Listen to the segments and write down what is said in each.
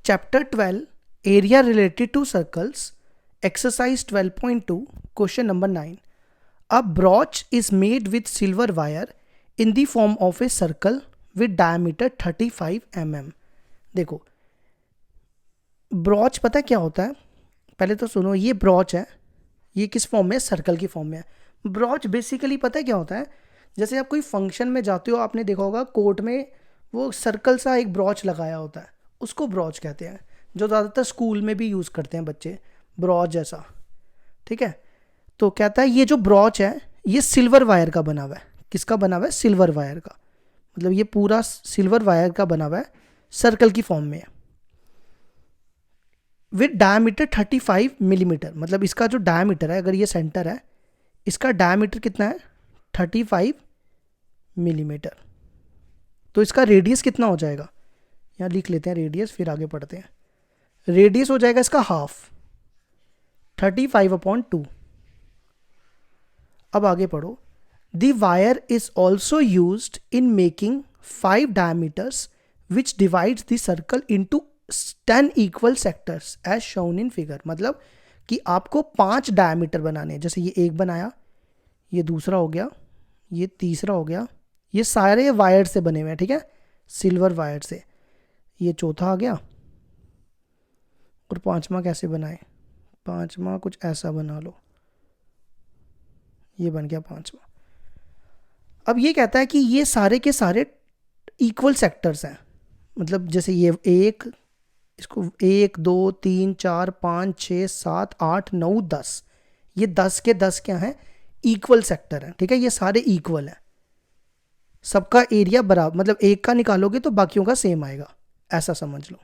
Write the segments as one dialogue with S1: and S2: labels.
S1: Chapter 12 area related to circles, exercise 12.2, question number 9. A brooch is made with silver wire in the form of a circle with diameter 35 mm. देखो brooch पता है क्या होता है, पहले तो सुनो. ये ब्रॉच है, ये किस फॉर्म में है? सर्कल की फॉर्म में है. ब्रॉच बेसिकली पता है क्या होता है, जैसे आप कोई फंक्शन में जाते हो, आपने देखा होगा कोर्ट में वो सर्कल सा एक ब्रॉच लगाया होता है, उसको ब्रॉच कहते हैं. जो ज़्यादातर स्कूल में भी यूज़ करते हैं बच्चे, ब्रॉच जैसा. ठीक है, तो कहता है ये जो ब्रॉच है ये सिल्वर वायर का बना हुआ है. किसका बना हुआ है? सिल्वर वायर का. मतलब ये पूरा सिल्वर वायर का बना हुआ है, सर्कल की फॉर्म में है. With diameter 35 millimetre. मतलब इसका जो डायमीटर है, अगर ये सेंटर है, इसका डायमीटर कितना है? 35 मिलीमीटर. तो इसका रेडियस कितना हो जाएगा? यहाँ लिख लेते हैं रेडियस, फिर आगे पढ़ते हैं. रेडियस हो जाएगा इसका हाफ, 35/2. अब आगे पढ़ो. The wire is also used in making 5 diameters which divides the circle into 10 equal sectors as shown in figure. मतलब कि आपको 5 डायमीटर बनाने हैं. जैसे ये एक बनाया, ये दूसरा हो गया, ये तीसरा हो गया. ये सारे वायर से बने हुए हैं, ठीक है, सिल्वर वायर से. ये चौथा आ गया. और पांचवा कैसे बनाए? पांचवा कुछ ऐसा बना लो, ये बन गया पांचवा. अब ये कहता है कि ये सारे के सारे इक्वल सेक्टर्स हैं. मतलब जैसे ये एक, इसको 1 2 3 4 5 6 7 8 9 10, ये 10 के 10 क्या हैं? इक्वल सेक्टर हैं. ठीक है, ये सारे इक्वल हैं, सबका एरिया बराबर. मतलब एक का निकालोगे तो बाकियों का सेम आएगा, ऐसा समझ लो.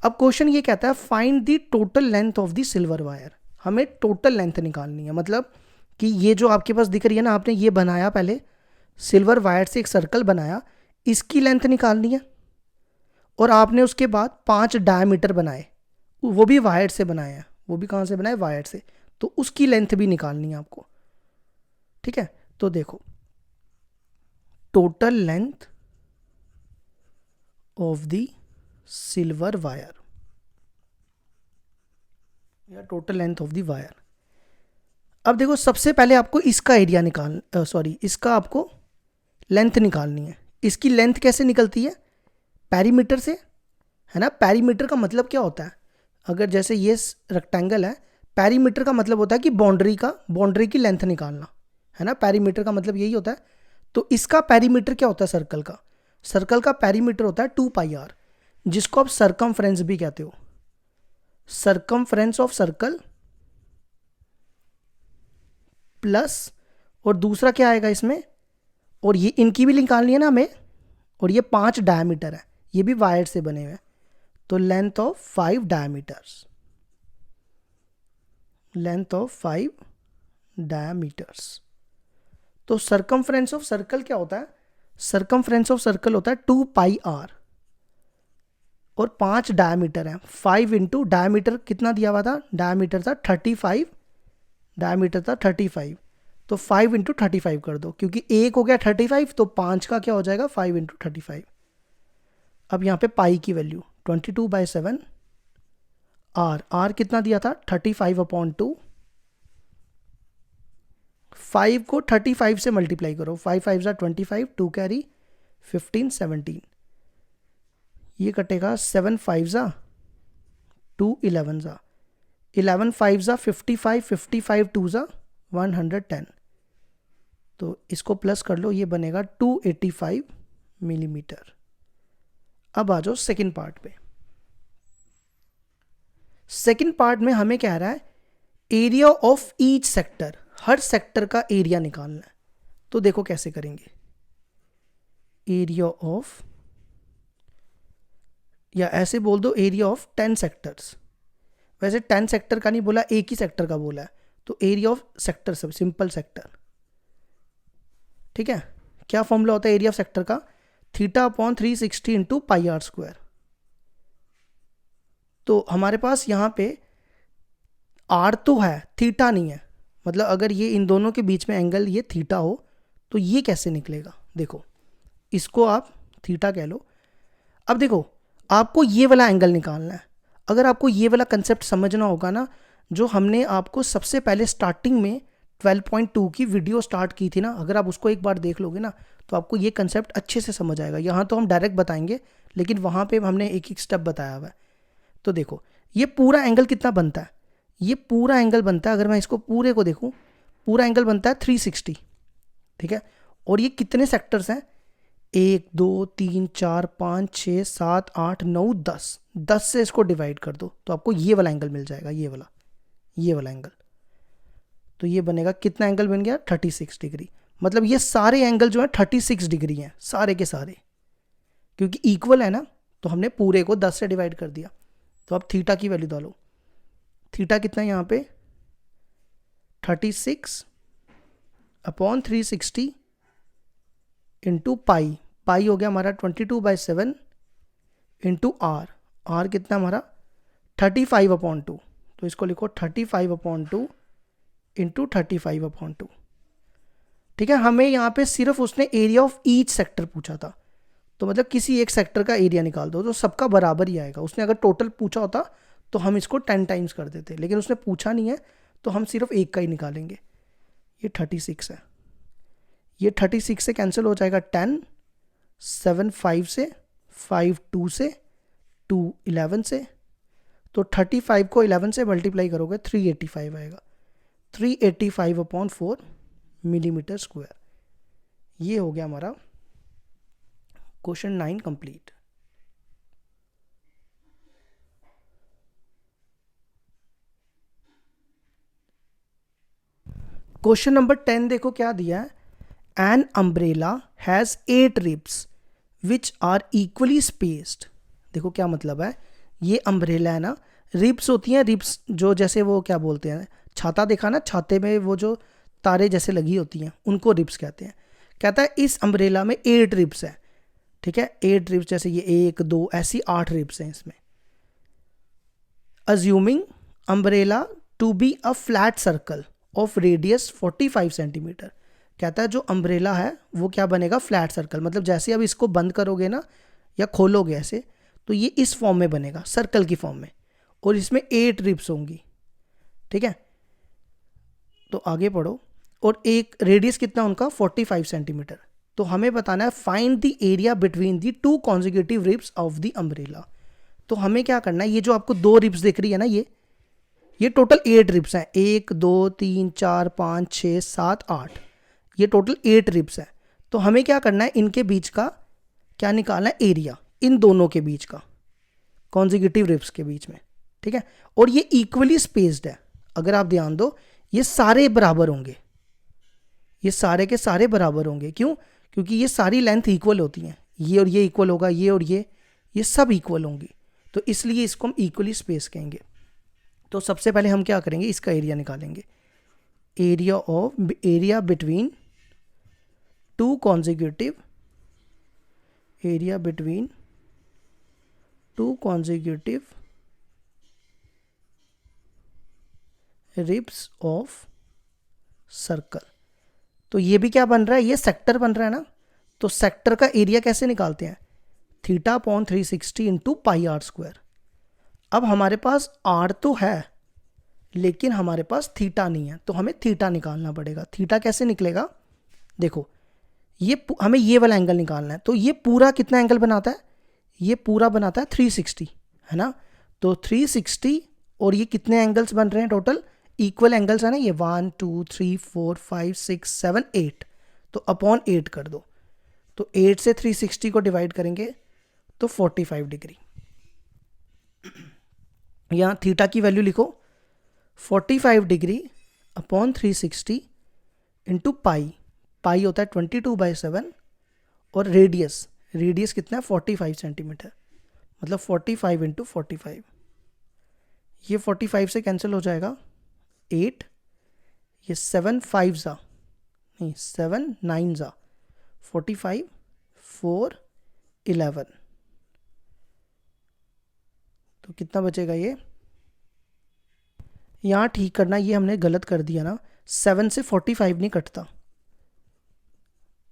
S1: अब क्वेश्चन ये कहता है find the total length of the silver wire. हमें टोटल लेंथ निकालनी है. मतलब कि ये जो आपके पास दिख रही है ना, आपने ये बनाया, पहले सिल्वर वायर से एक सर्कल बनाया, इसकी लेंथ निकालनी है. और आपने उसके बाद 5 डायमीटर बनाए, वो भी वायर से बनाए हैं. वो भी कहाँ से बनाए? वायर से. तो उसकी लेंथ भी निकालनी है आपको. ठीक है, तो देखो total length of the silver wire या total length of the wire. अब देखो सबसे पहले आपको इसका एरिया इसका आपको लेंथ निकालनी है. इसकी लेंथ कैसे निकलती है? पैरीमीटर से, है ना. पैरीमीटर का मतलब क्या होता है? अगर जैसे ये रेक्टेंगल है, पैरीमीटर का मतलब होता है कि बाउंड्री की लेंथ निकालना, है ना. पैरीमीटर का मतलब यही होता है. तो इसका पैरीमीटर क्या होता है? सर्कल का पैरीमीटर होता है 2πr, जिसको आप सरकमफ्रेंस भी कहते हो. सरकमफ्रेंस ऑफ सर्कल प्लस, और दूसरा क्या आएगा इसमें? और ये इनकी भी निकालनी है ना हमें. और ये 5 डायमीटर है, ये भी वायर से बने हुए हैं. तो length of 5 diameters, length of 5 diameters. तो सरकमफ्रेंस ऑफ सर्कल क्या होता है? सरकमफ्रेंस ऑफ सर्कल होता है 2πr, और 5 डायमीटर है. 5 इंटू डायमीटर कितना दिया हुआ था? डायमीटर था 35, डायमीटर था 35. तो 5 इंटू 35 कर दो, क्योंकि एक हो गया 35, तो 5 का क्या हो जाएगा? 5 इंटू 35. अब यहाँ पे पाई की वैल्यू 22/7 आर कितना दिया था? 35/2. 5 को 35 से मल्टीप्लाई करो. 5 5 ज़ा 25, 2 कैरी 15 17. ये कटेगा 7 5 ज़ा 2 11 ज़ा 11 5 ज़ा 55, 55 2 ज़ा 110. तो इसको प्लस कर लो, ये बनेगा 285 मिलीमीटर. अब आ जाओ सेकेंड पार्ट पे. सेकेंड पार्ट में हमें कह रहा है area of each sector. Her sector का एरिया निकालना है. तो देखो कैसे करेंगे. एरिया ऑफ, या ऐसे बोल दो एरिया ऑफ 10 सेक्टर्स. वैसे 10 सेक्टर का नहीं बोला, एक ही सेक्टर का बोला है. तो एरिया ऑफ सेक्टर, सब सिंपल सेक्टर. ठीक है, क्या फॉर्मूला होता है एरिया ऑफ सेक्टर का? θ/360 इंटू πr². तो हमारे पास यहाँ पे r तो है, थीटा नहीं है. मतलब अगर ये इन दोनों के बीच में एंगल ये थीटा हो, तो ये कैसे निकलेगा? देखो इसको आप थीटा कह लो. अब देखो आपको ये वाला एंगल निकालना है। अगर आपको ये वाला कंसेप्ट समझना होगा ना, जो हमने आपको सबसे पहले स्टार्टिंग में 12.2 की वीडियो स्टार्ट की थी ना, अगर आप उसको एक बार देख लोगे ना तो आपको ये कंसेप्ट अच्छे से समझ आएगा। यहाँ तो हम डायरेक्ट बताएंगे, लेकिन वहाँ पे हमने एक एक स्टेप बताया हुआ है। तो देखो ये पूरा एंगल कितना बनता है, ये पूरा एंगल बनता है, अगर मैं इसको पूरे को देखूँ, पूरा एंगल बनता है 360, ठीक है। और ये कितने सेक्टर्स हैं, 1 2 3 4 5 6 7 8 9 10, 10 से इसको डिवाइड कर दो तो आपको ये वाला एंगल मिल जाएगा, ये वाला एंगल। तो ये बनेगा, कितना एंगल बन गया, 36 डिग्री। मतलब ये सारे एंगल जो है 36 डिग्री हैं, सारे के सारे, क्योंकि इक्वल है ना, तो हमने पूरे को 10 से डिवाइड कर दिया। तो अब थीटा की वैल्यू डालो, थीटा कितना है यहाँ पे, 36 अपॉन 360 इंटू पाई, पाई हो गया हमारा 22/7 इंटू आर, आर कितना हमारा 35/2, तो इसको लिखो 35/2 इंटू 35/2, ठीक है। हमें यहाँ पे सिर्फ उसने एरिया ऑफ ईच सेक्टर पूछा था, तो मतलब किसी एक सेक्टर का एरिया निकाल दो तो सबका बराबर ही आएगा। उसने अगर टोटल पूछा होता तो हम इसको 10 टाइम्स कर देते, लेकिन उसने पूछा नहीं है तो हम सिर्फ एक का ही निकालेंगे। ये 36 है, ये 36 से कैंसिल हो जाएगा 10, 7 5 से, 5 2 से, 2 11 से, तो 35 को 11 से मल्टीप्लाई करोगे 385 आएगा, 385/4 मिलीमीटर स्क्वायर। ये हो गया हमारा क्वेश्चन 9 कंप्लीट। क्वेश्चन नंबर 10 देखो क्या दिया है, an umbrella has 8 ribs which are equally spaced. देखो क्या मतलब है, ये अम्ब्रेला है ना, रिब्स होती हैं, रिब्स जो जैसे वो क्या बोलते हैं, छाता देखा ना, छाते में वो जो तारे जैसे लगी होती हैं उनको रिब्स कहते हैं। कहता है इस अम्ब्रेला में 8 रिब्स है, ठीक है, 8 रिब्स, जैसे ये 1 2 ऐसी 8 रिब्स हैं इसमें। Assuming umbrella to be a flat circle of radius 45 centimetre. कहता है जो अम्ब्रेला है वो क्या बनेगा, फ्लैट सर्कल, मतलब जैसे अब इसको बंद करोगे ना या खोलोगे ऐसे, तो ये इस फॉर्म में बनेगा, सर्कल की फॉर्म में, और इसमें 8 रिब्स होंगी, ठीक है। तो आगे पढ़ो, और एक रेडियस कितना उनका 45 सेंटीमीटर। तो हमें बताना है find the area between the 2 consecutive ribs of the umbrella. तो हमें क्या करना है, ये जो आपको 2 रिब्स दिख रही है ना, ये टोटल 8 रिब्स हैं, 1 2 3 4 5 6 7 8, ये टोटल 8 रिब्स हैं। तो हमें क्या करना है, इनके बीच का क्या निकालना है, एरिया, इन दोनों के बीच का, कॉन्जिक्यूटिव रिब्स के बीच में, ठीक है। और ये इक्वली स्पेस्ड है, अगर आप ध्यान दो ये सारे बराबर होंगे, ये सारे के सारे बराबर होंगे, क्यों, क्योंकि ये सारी लेंथ इक्वल होती हैं, ये और ये इक्वल होगा, ये और ये सब इक्वल होंगी, तो इसलिए इसको हम इक्वली स्पेस कहेंगे। तो सबसे पहले हम क्या करेंगे, इसका एरिया निकालेंगे, area between 2 consecutive, area between 2 consecutive ribs of circle. तो ये भी क्या बन रहा है, ये सेक्टर बन रहा है ना, तो सेक्टर का एरिया कैसे निकालते हैं, theta upon 360 into pi r square. अब हमारे पास आर तो है लेकिन हमारे पास थीटा नहीं है, तो हमें थीटा निकालना पड़ेगा। थीटा कैसे निकलेगा, देखो ये हमें ये वाला एंगल निकालना है, तो ये पूरा कितना एंगल बनाता है, ये पूरा बनाता है 360, है ना। तो 360 और ये कितने एंगल्स बन रहे हैं, टोटल इक्वल एंगल्स है ना, ये 1 2 3 4 5 6 7 8, तो अपॉन 8 कर दो, तो 8 से 360 को डिवाइड करेंगे तो 45 डिग्री। यहाँ थीटा की वैल्यू लिखो, 45 डिग्री अपॉन 360 इंटू पाई, पाई होता है 22/7, और रेडियस कितना है 45 सेंटीमीटर, मतलब 45 इंटू 45, ये 45 से कैंसिल हो जाएगा 8, ये 7 5 ज़ा नहीं 7 9 ज़ा 45 4 11, तो कितना बचेगा, ये यहाँ ठीक करना, ये हमने गलत कर दिया ना, 7 से 45 नहीं कटता,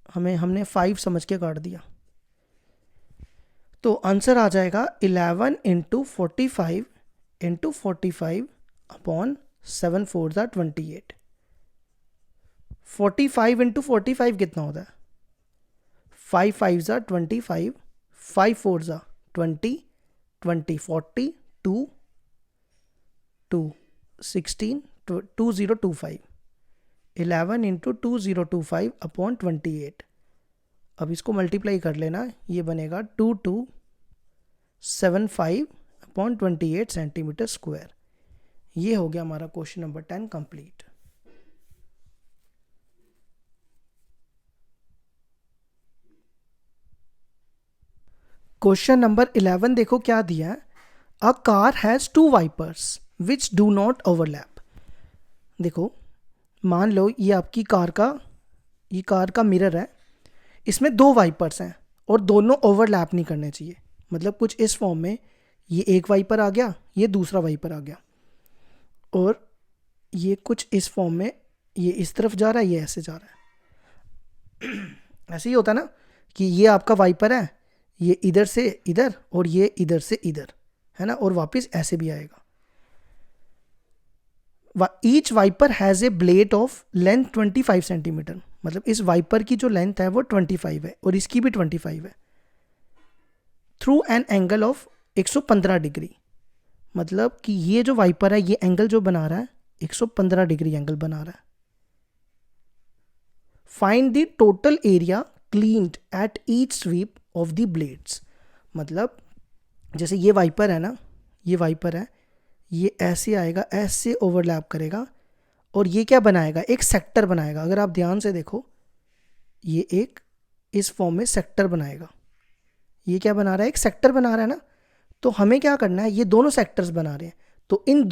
S1: हमने 5 समझ के काट दिया। तो आंसर आ जाएगा 11 इंटू 45 इंटू 45 अपॉन 7 4 ज़ा 28। 45 इंटू 45 कितना होता है? 5 5 ज़ा 25, 5 4 ज़ा 20, 20 40, 2 2 16 2025। 11 इंटू 2025 अपॉन 28। अब इसको मल्टीप्लाई कर लेना, ये बनेगा 2275 अपॉन 28 सेंटीमीटर स्क्वायर। ये हो गया हमारा question number 10 complete. Question number 11 देखो क्या दिया है। A car has 2 wipers which do not overlap. देखो मान लो ये आपकी कार का मिरर है, इसमें 2 वाइपर्स हैं और दोनों ओवरलैप नहीं करने चाहिए। मतलब कुछ इस फॉर्म में, ये एक वाइपर आ गया, ये दूसरा वाइपर आ गया, और ये कुछ इस फॉर्म में, ये इस तरफ जा रहा है, ये ऐसे जा रहा है। ऐसे ही होता ना कि ये आपका वाइपर है, ये इधर से इधर और ये इधर से इधर, है ना, और वापस ऐसे भी आएगा। Each wiper has a blade of length 25 centimetre. मतलब इस वाइपर की जो लेंथ है वो 25 है और इसकी भी 25 है। Through an angle of 115 degree. मतलब कि ये जो वाइपर है, ये एंगल जो बना रहा है 115 डिग्री एंगल बना रहा है। Find the total area cleaned at each sweep of the blades. मतलब जैसे ये वाइपर है ना, ये वाइपर है, ये ऐसे आएगा, ऐसे ओवरलैप करेगा और ये क्या बनाएगा? एक सेक्टर बनाएगा। अगर आप ध्यान से देखो, ये एक इस फॉर्म में सेक्टर बनाएगा। ये क्या बना रहा है? एक सेक्टर बना रहा है ना। तो हमें क्या करना है, ये दोनों सेक्टर्स बना रहे हैं, तो इन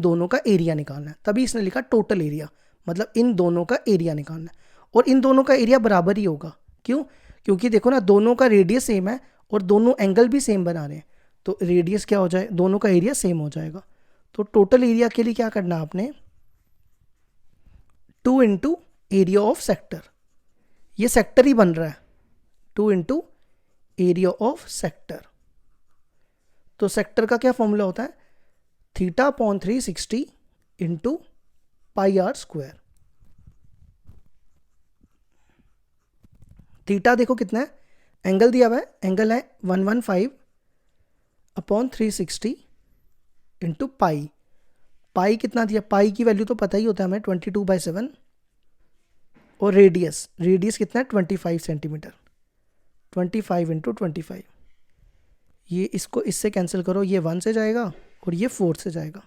S1: दोनों का एरिया निकालना है। तभी इसने लिखा टोटल एरिया, मतलब इन दोनों का एरिया निकालना है। और इन दोनों का एरिया बराबर ही होगा। क्यों? क्योंकि देखो ना, दोनों का रेडियस सेम है और दोनों एंगल भी सेम बना रहे हैं, तो रेडियस क्या हो जाए, दोनों का एरिया सेम हो जाएगा। तो टोटल एरिया के लिए क्या करना है आपने, 2 इंटू एरिया ऑफ सेक्टर। ये सेक्टर ही बन रहा है, 2 इंटू एरिया ऑफ सेक्टर। तो सेक्टर का क्या फॉर्मूला होता है? Theta upon 360 into pi r square. Theta देखो कितना है, एंगल दिया हुआ है, एंगल है 115 अपॉन 360 इंटू पाई। पाई कितना दिया? पाई की वैल्यू तो पता ही होता है हमें, 22/7। और रेडियस कितना है? 25 सेंटीमीटर। 25 इंटू 25। ये इसको इससे कैंसिल करो, ये 1 से जाएगा और ये 4 से जाएगा,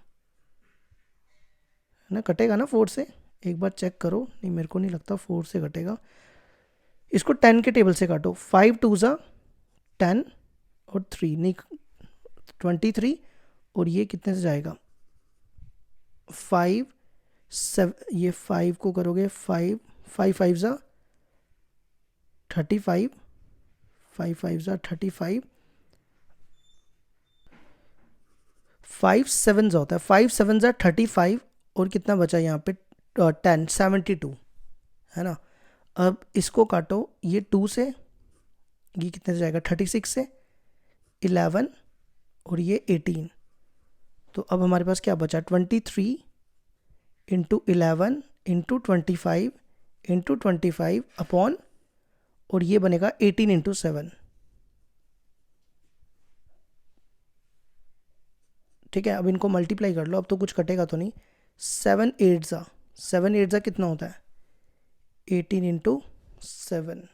S1: है ना, कटेगा ना 4 से। एक बार चेक करो, नहीं मेरे को नहीं लगता 4 से कटेगा। इसको 10 के टेबल से काटो, 5 2 ज़ा 10 और 3 नहीं 23, और ये कितने से जाएगा? 5 7, ये 5 को करोगे 5 5 5 ज़ा 35, 5 5 ज़ा 35, 5 7 ज़ा होता है, 5 7 ज़ा 35, और कितना बचा यहाँ पे 10 72, है ना। अब इसको काटो, ये 2 से, ये कितने से जाएगा? 36 से, 11 और ये 18। तो अब हमारे पास क्या बचा? 23 इंटू 11 इंटू 25 इंटू 25 अपॉन, और ये बनेगा 18 इंटू 7। ठीक है, अब इनको मल्टीप्लाई कर लो, अब तो कुछ कटेगा तो नहीं। 7 8 ज़ा कितना होता है? 18 इंटू 7,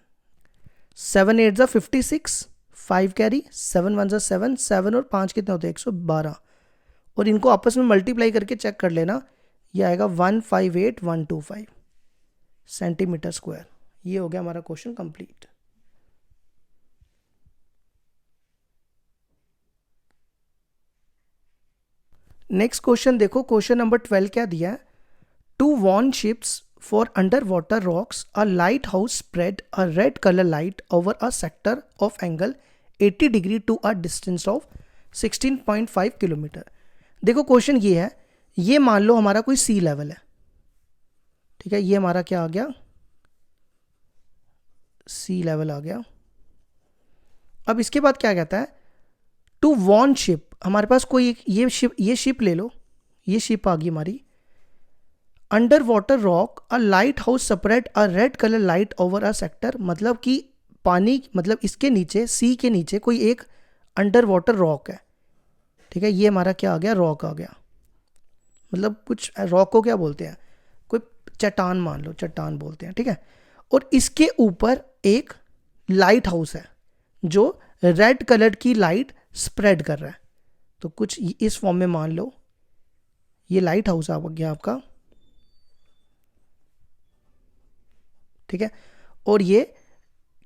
S1: 7 8 ज़ा 56, 5 कैरी, 7 1 ज़ा 7, 7 और 5 कितने होते हैं? 112। और इनको आपस में मल्टीप्लाई करके चेक कर लेना, ये आएगा 158125 सेंटीमीटर स्क्वायर। ये हो गया हमारा क्वेश्चन कंप्लीट। नेक्स्ट क्वेश्चन देखो, क्वेश्चन नंबर 12 क्या दिया है? To warn ships for under water rocks a light house spread a red colour light over a sector of angle 80 degree to a distance of 16.5 kilometre. देखो question ये है, ये मान लो हमारा कोई सी लेवल है, ठीक है, ये हमारा क्या आ गया? सी लेवल आ गया। अब इसके बाद क्या कहता है, टू वॉर्न शिप, हमारे पास कोई ये शिप ले लो, ये शिप आ गई हमारी, under water rock a light house separate a red colour light over a sector, मतलब कि पानी, मतलब इसके नीचे, सी के नीचे कोई एक अंडर वाटर रॉक है, ठीक है, ये हमारा क्या आ गया, रॉक आ गया, मतलब कुछ रॉक को क्या बोलते हैं, कोई चट्टान मान लो, चट्टान बोलते हैं, ठीक है, और इसके ऊपर एक लाइट हाउस है जो रेड कलर की लाइट स्प्रेड कर रहा है, तो कुछ इस फॉर्म में मान लो, ये लाइट हाउस आ गया आपका, ठीक है, और ये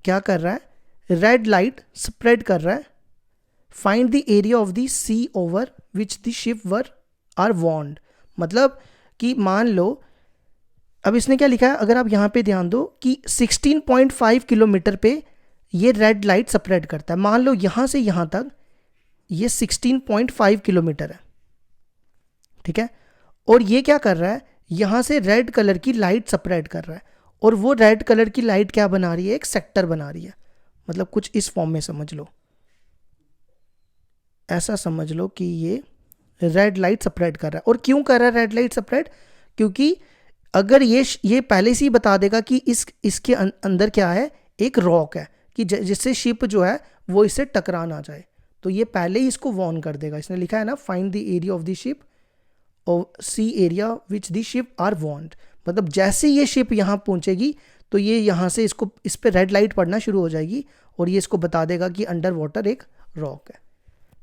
S1: क्या कर रहा है, रेड लाइट स्प्रेड कर रहा है, find the area of the sea over which the ship were are warned, मतलब कि मान लो, अब इसने क्या लिखा है, अगर आप यहाँ पे ध्यान दो कि 16.5 किलोमीटर पे ये रेड लाइट स्प्रेड करता है, मान लो यहाँ से यहाँ तक ये 16.5 किलोमीटर है, ठीक है, और ये क्या कर रहा है, यहाँ से रेड कलर की लाइट स्प्रेड कर रहा है, और वो रेड कलर की लाइट क्या बना रही है, एक सेक्टर बना रही है, मतलब कुछ इस फॉर्म में समझ लो, ऐसा समझ लो कि ये रेड लाइट स्प्रेड कर रहा है, और क्यों कर रहा है रेड लाइट स्प्रेड, क्योंकि अगर ये पहले से ही बता देगा कि इसके अंदर क्या है, एक रॉक है, कि जिससे शिप जो है वो इससे टकरा ना जाए, तो ये पहले ही इसको वार्न कर देगा, इसने लिखा है ना, find the area of the ship और sea area which the ship are warned, मतलब जैसे ये शिप यहाँ पहुंचेगी तो ये यहाँ से इसको, इस पर रेड लाइट पड़ना शुरू हो जाएगी, और ये इसको बता देगा कि अंडर वाटर एक रॉक है,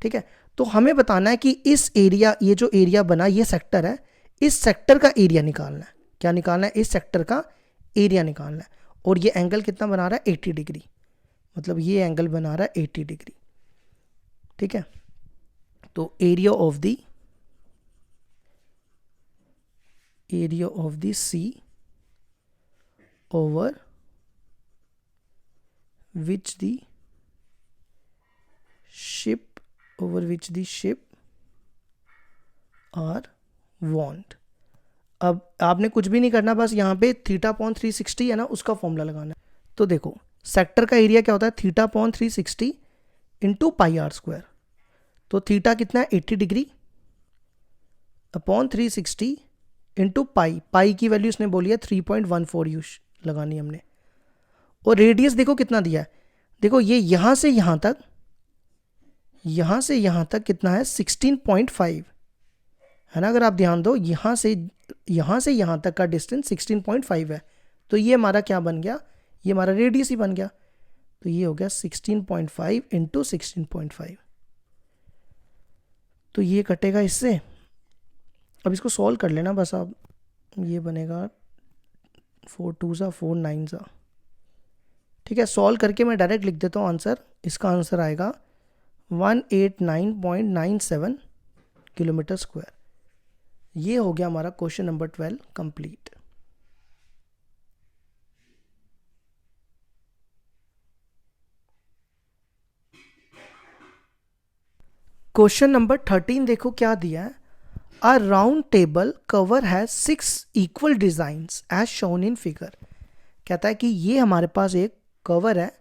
S1: ठीक है, तो हमें बताना है कि इस एरिया, ये जो एरिया बना, ये सेक्टर है, इस सेक्टर का एरिया निकालना है, क्या निकालना है, इस सेक्टर का एरिया निकालना है, और ये एंगल कितना बना रहा है, 80 डिग्री, मतलब ये एंगल बना रहा है 80 डिग्री, ठीक है, तो area of the sea over which the ship are warned. अब आपने कुछ भी नहीं करना, बस यहाँ पे θ/360 है ना, उसका फॉर्मूला लगाना है, तो देखो सेक्टर का एरिया क्या होता है, θ/360 इंटू πr², तो थीटा कितना है, 80 डिग्री अपॉन 360 इंटू पाई की वैल्यू इसने बोली है 3.14 यूज लगानी हमने, और रेडियस देखो कितना दिया है, देखो ये यहाँ से यहाँ तक कितना है, 16.5 है ना, अगर आप ध्यान दो, यहाँ से यहाँ तक का डिस्टेंस 16.5 है, तो ये हमारा क्या बन गया, ये हमारा रेडियस ही बन गया, तो ये हो गया 16.5 इंटू 16.5, तो ये कटेगा इससे, अब इसको सॉल्व कर लेना बस आप, ये बनेगा 4 2 सा 4 9 सा, ठीक है, सॉल्व करके मैं डायरेक्ट लिख देता हूँ आंसर, इसका आंसर आएगा 189.97 किलोमीटर स्क्वायर। ये हो गया हमारा question number 12 complete. Question number 13 देखो क्या दिया है, a round table cover has 6 equal designs as shown in figure, कहता है कि ये हमारे पास एक कवर है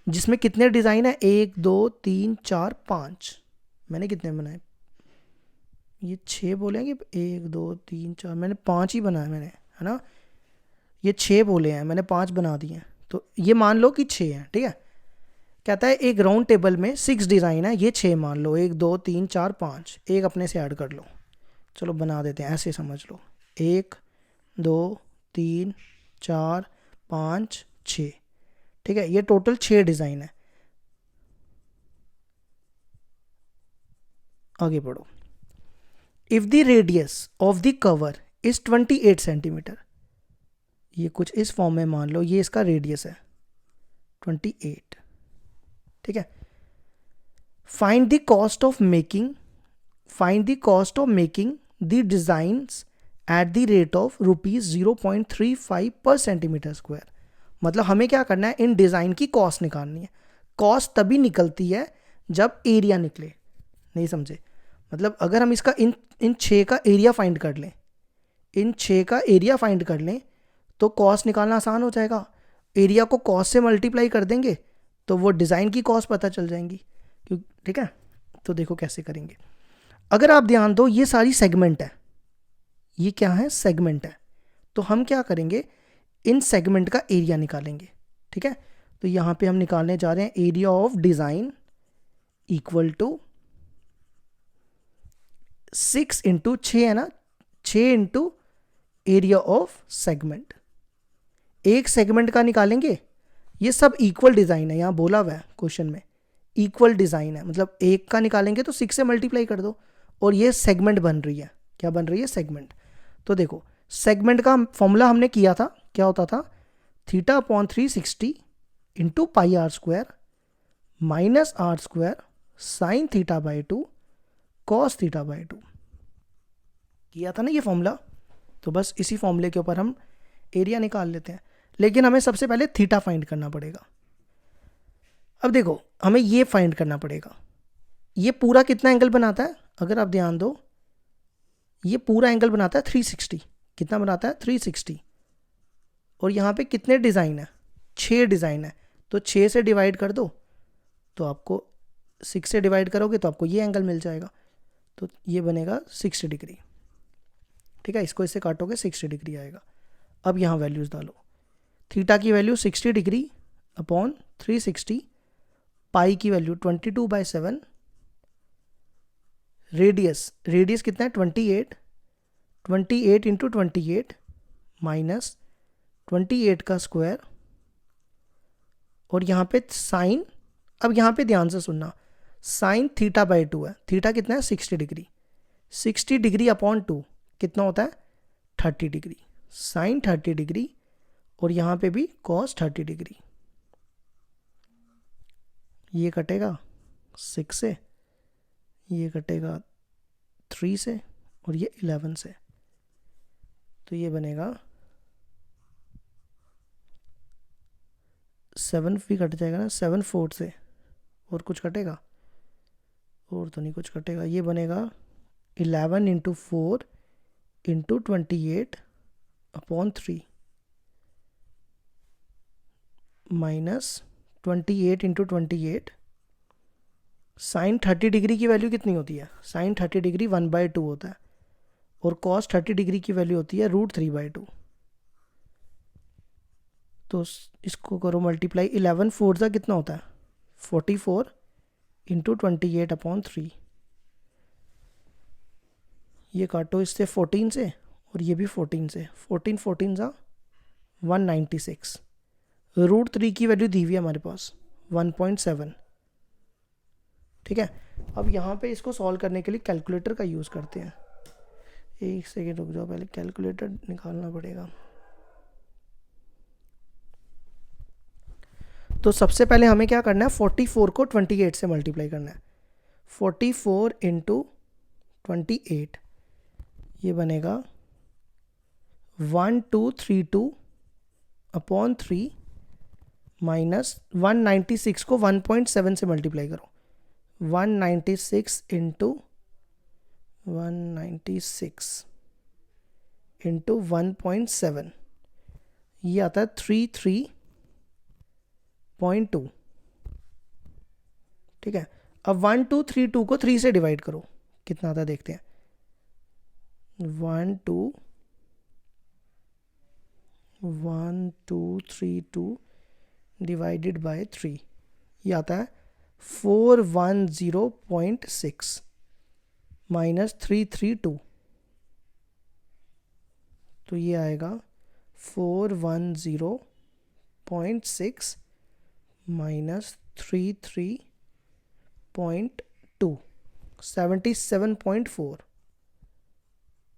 S1: जिसमें कितने डिजाइन है, 1 2 3 4 5, मैंने कितने बनाए, ये 6 बोलेंगे, 1 2 3 4, मैंने 5 ही बनाए मैंने, है ना, ये 6 बोले हैं, मैंने 5 बना दिए हैं, तो ये मान लो कि 6 हैं, ठीक है, कहता है एक राउंड टेबल में 6 डिज़ाइन है, ये 6 मान लो, 1 2 3 4 5, एक अपने से ऐड कर लो, चलो बना देते हैं, ऐसे समझ लो, 1 2 3 4 5 6, ठीक है, ये टोटल 6 डिज़ाइन है। आगे बढ़ो, if the radius of the cover is 28 centimetre, ये कुछ इस फॉर्म में मान लो, ये इसका रेडियस है 28, ठीक है, find the cost of making the designs at the rate of ₹0.35 पर सेंटीमीटर स्क्वायर, मतलब हमें क्या करना है, इन डिज़ाइन की कॉस्ट निकालनी है, कॉस्ट तभी निकलती है जब एरिया निकले, नहीं समझे, मतलब अगर हम इसका इन 6 का एरिया फाइंड कर लें, तो कॉस्ट निकालना आसान हो जाएगा, एरिया को कॉस्ट से मल्टीप्लाई कर देंगे तो वो डिज़ाइन की कॉस्ट पता चल जाएंगी क्यों। ठीक है, तो देखो कैसे करेंगे। अगर आप ध्यान दो ये सारी सेगमेंट है, ये क्या है, सेगमेंट है। तो हम क्या करेंगे, इन सेगमेंट का एरिया निकालेंगे। ठीक है, तो यहाँ पे हम निकालने जा रहे हैं area of design equal to 6 into 6 है ना, 6 इंटू एरिया ऑफ सेगमेंट। एक सेगमेंट का निकालेंगे, ये सब इक्वल डिज़ाइन है, यहाँ बोला हुआ है क्वेश्चन में इक्वल डिज़ाइन है, मतलब एक का निकालेंगे तो 6 से मल्टीप्लाई कर दो, और ये सेगमेंट बन रही है। क्या बन रही है, सेगमेंट। तो देखो सेगमेंट का फॉर्मूला हमने किया था, क्या होता था, theta upon 360 into pi r square minus r square sine theta by 2 cos theta by 2 किया था ना ये फॉर्मूला। तो बस इसी फॉर्मूले के ऊपर हम एरिया निकाल लेते हैं, लेकिन हमें सबसे पहले थीटा फाइंड करना पड़ेगा। अब देखो हमें ये फाइंड करना पड़ेगा, ये पूरा कितना एंगल बनाता है, अगर आप ध्यान दो ये पूरा एंगल बनाता है 360। कितना बनाता है, 360। और यहाँ पे कितने डिज़ाइन है, 6 डिज़ाइन है, तो 6 से डिवाइड कर दो तो आपको 6 से डिवाइड करोगे तो आपको ये एंगल मिल जाएगा, तो ये बनेगा 60 डिग्री। ठीक है, इसको इससे काटोगे 60 डिग्री आएगा। अब यहाँ वैल्यूज़ डालो, थीटा की वैल्यू 60 डिग्री अपॉन 360, पाई की वैल्यू 22/7, रेडियस कितना है 28 इंटू 28 माइनस 28 का स्क्वायर, और यहाँ पे साइन, अब यहाँ पे ध्यान से सुनना, साइन थीटा बाई 2 है, थीटा कितना है 60 डिग्री, 60 डिग्री अपॉन 2 कितना होता है 30 डिग्री, साइन 30 डिग्री, और यहाँ पे भी कॉस 30 डिग्री। ये कटेगा 6 से, ये कटेगा 3 से, और ये 11 से, तो ये बनेगा 7 भी कट जाएगा ना, 7 4 से, और कुछ कटेगा, और तो नहीं कुछ कटेगा, ये बनेगा 11 into 4 into 28 upon 3 minus 28 into 28, sine 30 degree की वैल्यू कितनी होती है, साइन 30 डिग्री 1/2 होता है, और कॉस 30 डिग्री की वैल्यू होती है √3/2। तो इसको करो मल्टीप्लाई, 11 4 का कितना होता है 44 इंटू 28 अपॉन 3, ये काटो इससे 14 से, और ये भी 14 से, 14 14 सा 196, √3 की वैल्यू दी हुई है हमारे पास 1.7। ठीक है, अब यहाँ पे इसको सॉल्व करने के लिए कैलकुलेटर का यूज़ करते हैं। एक सेकेंड रुक जाओ, पहले कैलकुलेटर निकालना पड़ेगा। तो सबसे पहले हमें क्या करना है, 44 को 28 से मल्टीप्लाई करना है, 44 इंटू 28, ये बनेगा 1232 अपॉन 3 माइनस 196 को 1.7 से मल्टीप्लाई करो, 196 इंटू 196 इंटू 1.7, ये आता है 33.2। ठीक है, अब 1232 को 3 से डिवाइड करो, कितना आता है देखते हैं, 1232 डिवाइडेड बाय 3, ये आता है 410.6 माइनस 332, तो ये आएगा 410.6 माइनस 33.2, 77.4,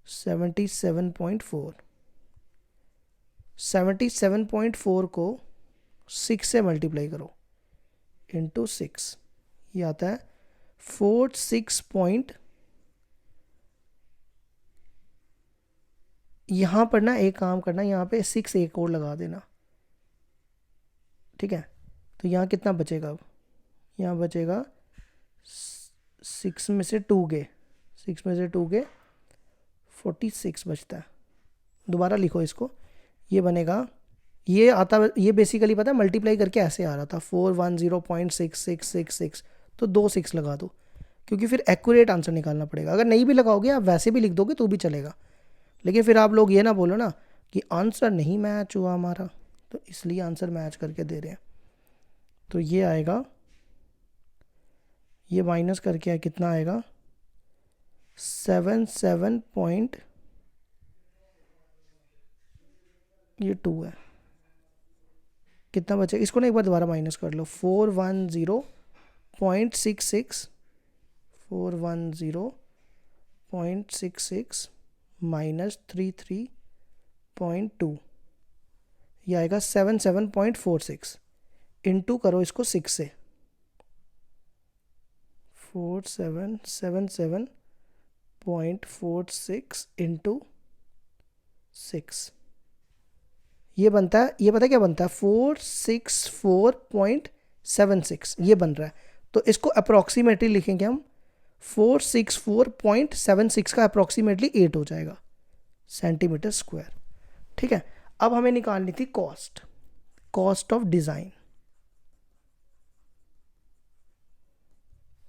S1: 77.4 को 6 से मल्टीप्लाई करो इंटू 6, ये आता है 46. यहाँ पर ना एक काम करना, यहाँ पे 6 एक और लगा देना। ठीक है, तो यहाँ कितना बचेगा, अब यहाँ बचेगा 6 में से 2 गए, 6 में से 2 गए 46 बचता है। दोबारा लिखो इसको, ये बनेगा ये आता, ये बेसिकली पता है मल्टीप्लाई करके ऐसे आ रहा था 410.6666, तो 2 6 लगा दो, क्योंकि फिर एक्यूरेट आंसर निकालना पड़ेगा। अगर नहीं भी लगाओगे आप वैसे भी लिख दोगे तो भी चलेगा, लेकिन फिर आप लोग ये ना बोलो ना कि आंसर नहीं मैच हुआ हमारा, तो इसलिए आंसर मैच करके दे रहे हैं। तो ये आएगा, ये माइनस करके कितना आएगा 7 पॉइंट, ये 2 है, कितना बचेगा, इसको ना एक बार दोबारा माइनस कर लो, 410.66, 410.66 माइनस 33.2, ये आएगा 77.46, इंटू करो इसको 6 से, 4777.46 इंटू 6, ये बनता है, ये पता है क्या बनता है 464.76, ये बन रहा है। तो इसको अप्रॉक्सीमेटली लिखेंगे हम, 464.76 का अप्रॉक्सीमेटली 8 हो जाएगा सेंटीमीटर स्क्वायर। ठीक है, अब हमें निकालनी थी कॉस्ट, कॉस्ट ऑफ डिज़ाइन।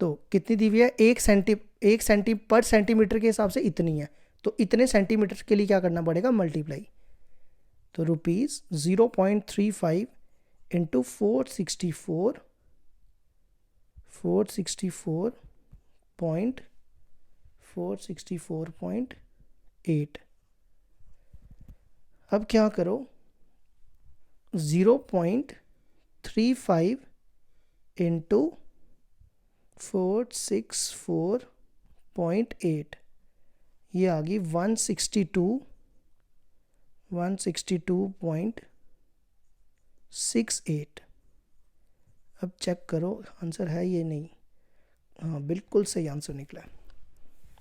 S1: तो कितनी दी हुई है, 1 सेंटी पर सेंटीमीटर के हिसाब से इतनी है, तो इतने सेंटीमीटर के लिए क्या करना पड़ेगा, मल्टीप्लाई। तो रुपीज़ 0.35 इंटू 464.8। अब क्या करो, 0.35 इंटू 464.8, ये आ गई 162.68। अब चेक करो आंसर है ये नहीं, हाँ बिल्कुल सही आंसर निकला।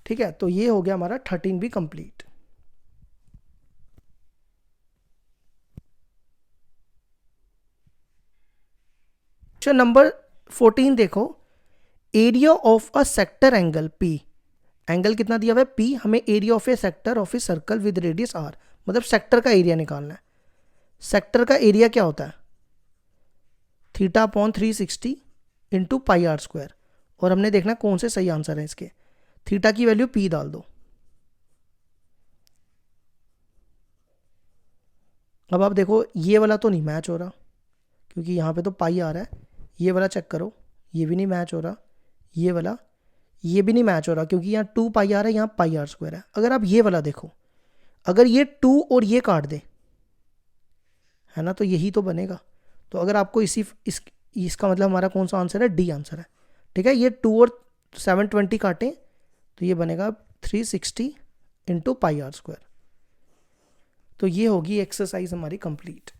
S1: ठीक है, तो ये हो गया हमारा 13 भी कंप्लीट। क्वेश्चन नंबर 14 देखो, area of a sector angle p, angle कितना दिया हुआ है पी, हमें area of a sector of a circle with radius r, मतलब सेक्टर का एरिया निकालना है। सेक्टर का एरिया क्या होता है, θ/360 इंटू पाई आर स्क्वायर, और हमने देखना कौन से सही आंसर है इसके। थीटा की वैल्यू पी डाल दो। अब आप देखो ये वाला तो नहीं मैच हो रहा, क्योंकि यहाँ पे तो पाई आ रहा है। ये वाला चेक करो, ये भी नहीं मैच हो रहा, ये वाला, ये भी नहीं मैच हो रहा, क्योंकि यहाँ 2 पाई आ रहा है, यहाँ पाई आर स्क्वायर है। अगर आप ये वाला देखो, अगर ये 2 और ये काट दे, है ना, तो यही तो बनेगा। तो अगर आपको इसका मतलब हमारा कौन सा आंसर है, डी आंसर है। ठीक है, ये 2 और 720 काटें तो ये बनेगा 360 इंटू पाई आर स्क्वायर। तो ये होगी एक्सरसाइज हमारी कंप्लीट।